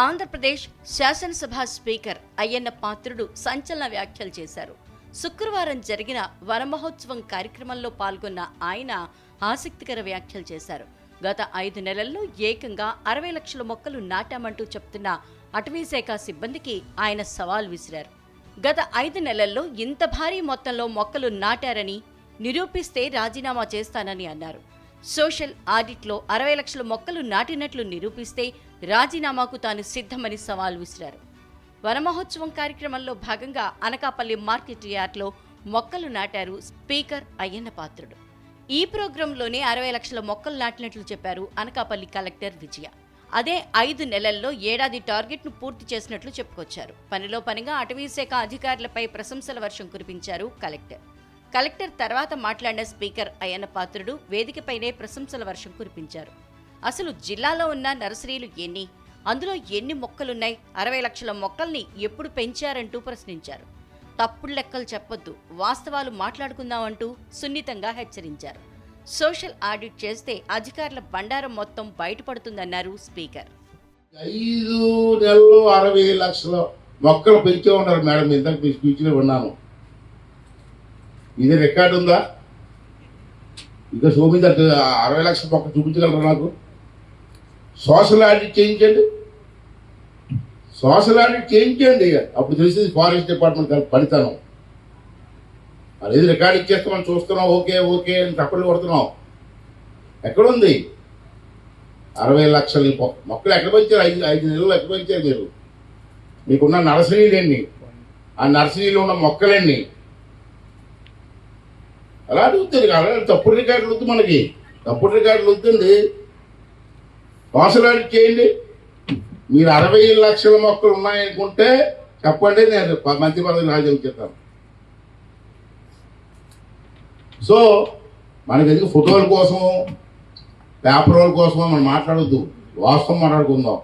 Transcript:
ఆంధ్రప్రదేశ్ శాసనసభ స్పీకర్ అయ్యన్న పాత్రుడు సంచలన వ్యాఖ్యలు చేశారు. శుక్రవారం జరిగిన వనమహోత్సవం కార్యక్రమంలో పాల్గొన్న ఆయన ఆసక్తికర వ్యాఖ్యలు చేశారు. గత 5 నెలల్లో ఏకంగా 60 లక్షల మొక్కలు నాటామంటూ చెప్తున్న అటవీశాఖ సిబ్బందికి ఆయన సవాల్ విసిరారు. గత 5 నెలల్లో ఇంత భారీ మొత్తంలో మొక్కలు నాటారని నిరూపిస్తే రాజీనామా చేస్తానని అన్నారు. సోషల్ ఆడిట్లో 60 లక్షల మొక్కలు నాటినట్లు నిరూపిస్తే రాజీనామాకు తాను సిద్ధమని సవాల్ విసిరారు. వనమహోత్సవం కార్యక్రమంలో భాగంగా అనకాపల్లి మార్కెట్ యార్డ్లో మొక్కలు నాటారు స్పీకర్ అయ్యన్న పాత్రుడు. ఈ ప్రోగ్రాంలోనే 60 లక్షల మొక్కలు నాటినట్లు చెప్పారు అనకాపల్లి కలెక్టర్ విజయ. అదే 5 నెలల్లో ఏడాది టార్గెట్ను పూర్తి చేసినట్లు చెప్పుకొచ్చారు. పనిలో పనిగా అటవీశాఖ అధికారులపై ప్రశంసల వర్షం కురిపించారు కలెక్టర్ తర్వాత మాట్లాడిన స్పీకర్ అయ్యన్న పాత్రుడు వేదికపైనే ప్రశంసల వర్షం కురిపించారు. అసలు జిల్లాలో ఉన్న నర్సరీలు ఎన్ని, అందులో ఎన్ని మొక్కలున్నాయి, 60 లక్షల మొక్కల్ని ఎప్పుడు పెంచారంటూ ప్రశ్నించారు. తప్పుడు లెక్కలు చెప్పొద్దు, వాస్తవాలు మాట్లాడుకుందామంటూ సున్నితంగా హెచ్చరించారు. సోషల్ ఆడిట్ చేస్తే అధికారుల బండారం మొత్తం బయటపడుతుందన్నారు స్పీకర్. 5 నెలల్లో 60 లక్షల మొక్కలు పెంచే ఉన్నారు మేడం. ఇంతకు మీ స్పీచ్లో విన్నాను. ఇది రికార్డు ఉందా? ఇంకా సోమిద 60 లక్షల మొక్కలు చూపించగలరా నాకు? సోషల్ ఆడిట్ చేయించండి, అప్పుడు తెలిసింది ఫారెస్ట్ డిపార్ట్మెంట్ పనితనం. అది రికార్డు ఇచ్చేస్తే మనం చూస్తున్నాం, ఓకే అని తప్పని కొడుతున్నాం. ఎక్కడుంది 60 లక్షల మొక్కలు? ఎక్కడ పెంచారు? 5 నెలలు ఎక్కడ పెంచారు మీరు? మీకున్న నర్సరీలు ఎన్ని? ఆ నర్సరీలో ఉన్న మొక్కలెన్ని? అలా అడుగుతుంది. అలాగే తప్పుడు రికార్డులు వద్దు, మనకి తప్పుడు రికార్డులు వద్దండి. సోషల్ ఆడిట్ చేయండి. మీరు 60 లక్షల మొక్కలు ఉన్నాయనుకుంటే చెప్పండి, నేను మంత్రి పదవి రాజీనామా చేస్తాను. సో మనకి ఎందుకు ఫోటోల కోసం, పేపర్ వాళ్ళ కోసం మనం మాట్లాడొద్దు, వాస్తవం మాట్లాడుకుందాం.